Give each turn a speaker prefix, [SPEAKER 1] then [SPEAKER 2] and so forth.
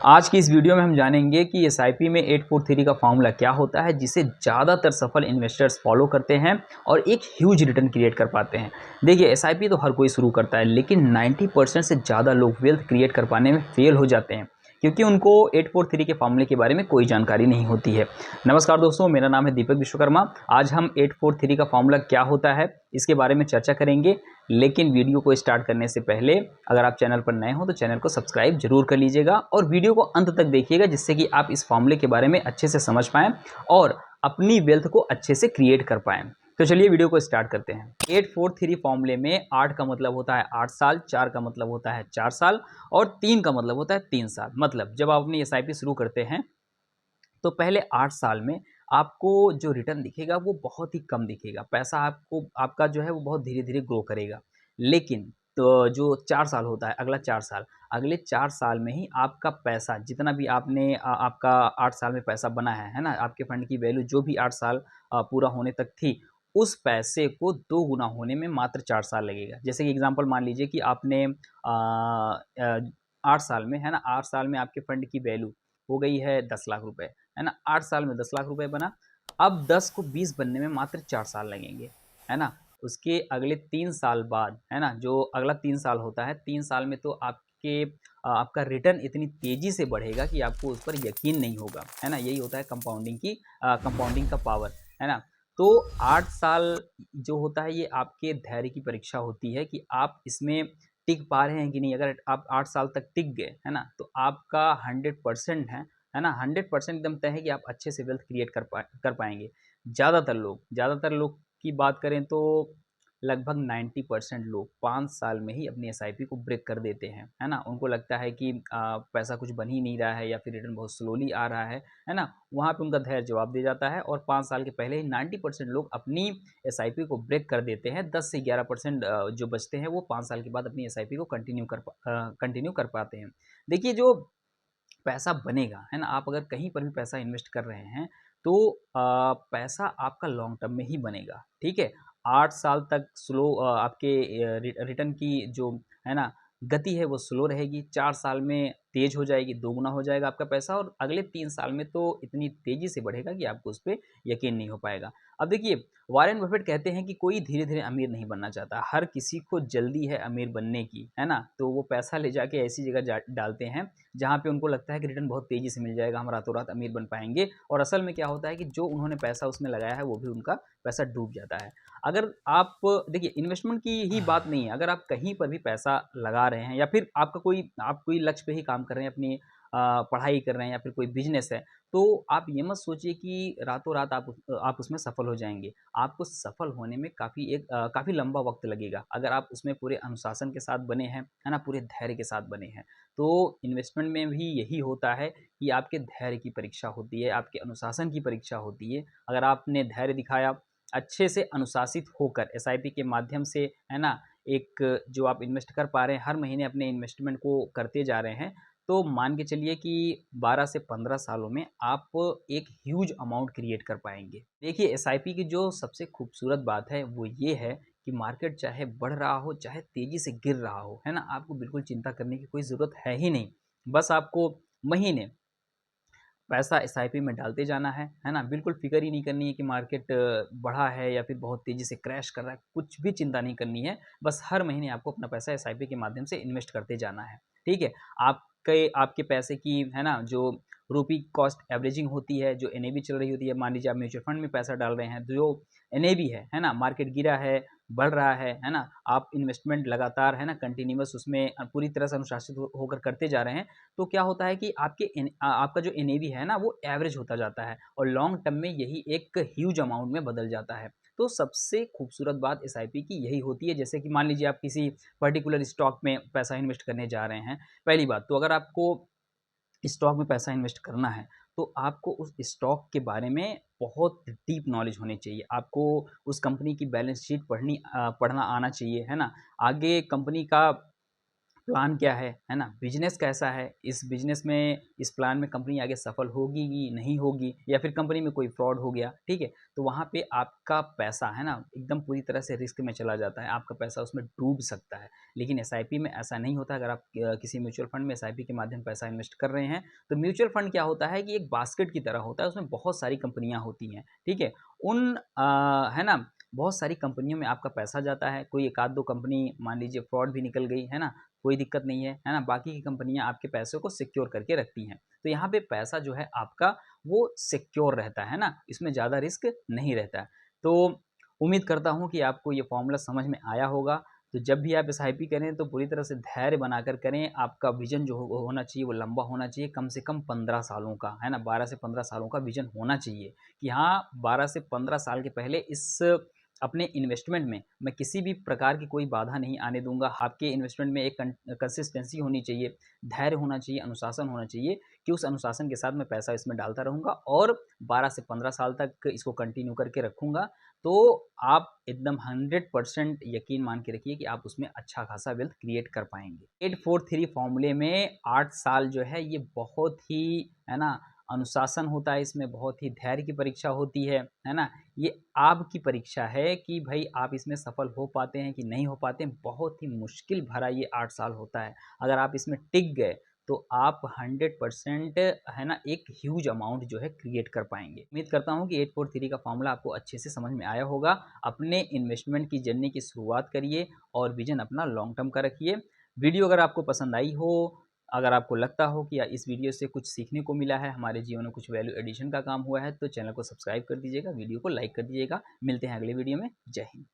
[SPEAKER 1] आज की इस वीडियो में हम जानेंगे कि एसआईपी में 843 का फॉर्मूला क्या होता है जिसे ज़्यादातर सफल इन्वेस्टर्स फॉलो करते हैं और एक ह्यूज रिटर्न क्रिएट कर पाते हैं। देखिए, एसआईपी तो हर कोई शुरू करता है, लेकिन 90% से ज़्यादा लोग वेल्थ क्रिएट कर पाने में फेल हो जाते हैं क्योंकि उनको 843 के फॉर्मूले के बारे में कोई जानकारी नहीं होती है। नमस्कार दोस्तों, मेरा नाम है दीपक विश्वकर्मा। आज हम 843 का फॉर्मूला क्या होता है इसके बारे में चर्चा करेंगे, लेकिन वीडियो को स्टार्ट करने से पहले अगर आप चैनल पर नए हो तो चैनल को सब्सक्राइब जरूर कर लीजिएगा और वीडियो को अंत तक देखिएगा, जिससे कि आप इस फॉर्मूले के बारे में अच्छे से समझ पाएं और अपनी वेल्थ को अच्छे से क्रिएट कर पाएं। तो चलिए वीडियो को स्टार्ट करते हैं। 843 फॉर्मूले में 8 का मतलब होता है 8 साल, 4 का मतलब होता है 4 साल और 3 का मतलब होता है 3 साल। मतलब जब आप अपनी एसआईपी शुरू करते हैं तो पहले 8 साल में आपको जो रिटर्न दिखेगा वो बहुत ही कम दिखेगा। पैसा आपका जो है वो बहुत धीरे-धीरे ग्रो करेगा। लेकिन तो जो 4 साल होता है, अगले 4 साल में ही आपका पैसा जितना भी आपका 8 साल में पैसा बना है ना? आपके फंड की वैल्यू जो भी 8 साल पूरा होने तक थी, उस पैसे को 2 गुना होने में मात्र 4 साल लगेगा। जैसे कि एग्ज़ाम्पल मान लीजिए कि आपने 8 साल में, है ना? 8 साल में आपके फंड की वैल्यू हो गई है 10 लाख रुपए, है ना? 8 साल में 10 लाख रुपए बना। अब 10 को 20 बनने में मात्र 4 साल लगेंगे, है ना? उसके अगले 3 साल बाद, है ना? जो अगला 3 साल होता है, 3 साल में तो आपका रिटर्न इतनी तेज़ी से बढ़ेगा कि आपको उस पर यकीन नहीं होगा, है ना? यही होता है कंपाउंडिंग का पावर, है ना? तो 8 साल जो होता है ये आपके धैर्य की परीक्षा होती है कि आप इसमें टिक पा रहे हैं कि नहीं। अगर आप 8 साल तक टिक गए, है ना? तो आपका 100% है ना? 100% एकदम तय है कि आप अच्छे से वेल्थ क्रिएट कर पाएँगे। ज़्यादातर लोग की बात करें तो लगभग 90% लोग 5 साल में ही अपनी एसआईपी को ब्रेक कर देते हैं, है ना? उनको लगता है कि पैसा कुछ बन ही नहीं रहा है या फिर रिटर्न बहुत स्लोली आ रहा है ना? वहाँ पे उनका धैर्य जवाब दे जाता है और 5 साल के पहले ही 90% लोग अपनी एसआईपी को ब्रेक कर देते हैं। 10 से 11% जो बचते हैं वो 5 साल के बाद अपनी एसआईपी को कंटिन्यू कर पाते हैं। देखिए, जो पैसा बनेगा, है ना? आप अगर कहीं पर भी पैसा इन्वेस्ट कर रहे हैं, तो पैसा आपका लॉन्ग टर्म में ही बनेगा, ठीक है? 8 साल तक आपके रिटर्न की जो है ना गति है वो स्लो रहेगी, 4 साल में तेज़ हो जाएगी, दोगुना हो जाएगा आपका पैसा और अगले 3 साल में तो इतनी तेज़ी से बढ़ेगा कि आपको उस पे यकीन नहीं हो पाएगा। अब देखिए, वॉरेन बफेट कहते हैं कि कोई धीरे-धीरे अमीर नहीं बनना चाहता, हर किसी को जल्दी है अमीर बनने की, है ना? तो वो पैसा ले जाके ऐसी जगह जा डालते हैं जहाँ पे उनको लगता है कि रिटर्न बहुत तेज़ी से मिल जाएगा, हम रातों-रात अमीर बन पाएँगे और असल में क्या होता है कि जो उन्होंने पैसा उसमें लगाया है, वो भी उनका पैसा डूब जाता है। अगर आप देखिए, इन्वेस्टमेंट की ही बात नहीं है, अगर आप कहीं पर भी पैसा लगा रहे हैं या फिर आप कोई लक्ष्य पे ही काम कर रहे हैं, अपनी पढ़ाई कर रहे हैं या फिर कोई बिज़नेस है, तो आप ये मत सोचिए कि रातों-रात आप उसमें सफल हो जाएँगे। आपको सफल होने में काफ़ी लंबा वक़्त लगेगा, अगर आप उसमें पूरे अनुशासन के साथ बने हैं, है ना? पूरे धैर्य के साथ बने हैं। तो इन्वेस्टमेंट में भी यही होता है कि आपके धैर्य की परीक्षा होती है, आपके अनुशासन की परीक्षा होती है। अगर आपने धैर्य दिखाया, अच्छे से अनुशासित होकर एसआईपी के माध्यम से, है ना, एक जो आप इन्वेस्ट कर पा रहे हैं, हर महीने अपने इन्वेस्टमेंट को करते जा रहे हैं, तो मान के चलिए कि 12 से 15 सालों में आप एक ह्यूज अमाउंट क्रिएट कर पाएँगे। देखिए, एसआईपी की जो सबसे खूबसूरत बात है वो ये है कि मार्केट चाहे बढ़ रहा हो, चाहे तेज़ी से गिर रहा हो, है ना? आपको बिल्कुल चिंता करने की कोई ज़रूरत है ही नहीं। बस आपको महीने पैसा एसआईपी में डालते जाना है ना? बिल्कुल फ़िक्र ही नहीं करनी है कि मार्केट बढ़ा है या फिर बहुत तेज़ी से क्रैश कर रहा है, कुछ भी चिंता नहीं करनी है। बस हर महीने आपको अपना पैसा एसआईपी के माध्यम से इन्वेस्ट करते जाना है, ठीक है? आपके पैसे की, है ना, जो रुपी कॉस्ट एवरेजिंग होती है, जो एनएवी चल रही होती है, मान लीजिए आप म्यूचुअल फंड में पैसा डाल रहे हैं, जो एनएवी है ना? मार्केट गिरा है, बढ़ रहा है ना? आप इन्वेस्टमेंट लगातार, है ना, कंटिन्यूअस उसमें पूरी तरह से अनुशासित होकर करते जा रहे हैं, तो क्या होता है कि आपका जो एनएवी है ना वो एवरेज होता जाता है और लॉन्ग टर्म में यही एक ह्यूज अमाउंट में बदल जाता है। तो सबसे खूबसूरत बात एसआईपी की यही होती है। जैसे कि मान लीजिए आप किसी पर्टिकुलर स्टॉक में पैसा इन्वेस्ट करने जा रहे हैं। पहली बात तो अगर आपको स्टॉक में पैसा इन्वेस्ट करना है, तो आपको उस स्टॉक के बारे में बहुत डीप नॉलेज होनी चाहिए। आपको उस कंपनी की बैलेंस शीट पढ़ना आना चाहिए, है ना? आगे कंपनी का प्लान क्या है ना, बिजनेस कैसा है, इस बिजनेस में, इस प्लान में कंपनी आगे सफल होगी कि नहीं होगी, या फिर कंपनी में कोई फ्रॉड हो गया, ठीक है, तो वहाँ पे आपका पैसा है ना एकदम पूरी तरह से रिस्क में चला जाता है, आपका पैसा उसमें डूब सकता है। लेकिन एसआईपी में ऐसा नहीं होता। अगर आप किसी म्यूचुअल फंड में एसआईपी के माध्यम पैसा इन्वेस्ट कर रहे हैं, तो म्यूचुअल फंड क्या होता है कि एक बास्केट की तरह होता है, उसमें बहुत सारी कंपनियां होती हैं, ठीक है, उन है ना बहुत सारी कंपनियों में आपका पैसा जाता है। कोई एक आध दो कंपनी मान लीजिए फ्रॉड भी निकल गई है ना, कोई दिक्कत नहीं है ना, बाकी की कंपनियां आपके पैसे को सिक्योर करके रखती हैं। तो यहाँ पे पैसा जो है आपका वो सिक्योर रहता है ना, इसमें ज़्यादा रिस्क नहीं रहता है। तो उम्मीद करता हूँ कि आपको ये फॉर्मूला समझ में आया होगा। तो जब भी आप एसआईपी करें तो पूरी तरह से धैर्य बनाकर करें। आपका विजन जो होना चाहिए वो लंबा होना चाहिए, कम से कम 15 सालों का, है ना, 12 से 15 सालों का विजन होना चाहिए कि हाँ 12 से 15 साल के पहले इस अपने इन्वेस्टमेंट में मैं किसी भी प्रकार की कोई बाधा नहीं आने दूंगा। आपके इन्वेस्टमेंट में एक कंसिस्टेंसी होनी चाहिए, धैर्य होना चाहिए, अनुशासन होना चाहिए कि उस अनुशासन के साथ मैं पैसा इसमें डालता रहूँगा और 12 से 15 साल तक इसको कंटिन्यू करके रखूँगा। तो आप एकदम 100% यकीन मान के रखिए कि आप उसमें अच्छा खासा वेल्थ क्रिएट कर पाएंगे। 843 फॉर्मूले में 8 साल जो है ये बहुत ही, है ना, अनुशासन होता है, इसमें बहुत ही धैर्य की परीक्षा होती है ना। ये आपकी परीक्षा है कि भाई आप इसमें सफल हो पाते हैं कि नहीं हो पाते हैं। बहुत ही मुश्किल भरा ये 8 साल होता है। अगर आप इसमें टिक गए तो आप 100% है ना एक ह्यूज अमाउंट जो है क्रिएट कर पाएंगे। उम्मीद करता हूँ कि 843 का फॉर्मूला आपको अच्छे से समझ में आया होगा। अपने इन्वेस्टमेंट की जर्नी की शुरुआत करिए और विजन अपना लॉन्ग टर्म का रखिए। वीडियो अगर आपको पसंद आई हो, अगर आपको लगता हो कि इस वीडियो से कुछ सीखने को मिला है, हमारे जीवन में कुछ वैल्यू एडिशन का काम हुआ है, तो चैनल को सब्सक्राइब कर दीजिएगा, वीडियो को लाइक कर दीजिएगा। मिलते हैं अगले वीडियो में। जय हिंद।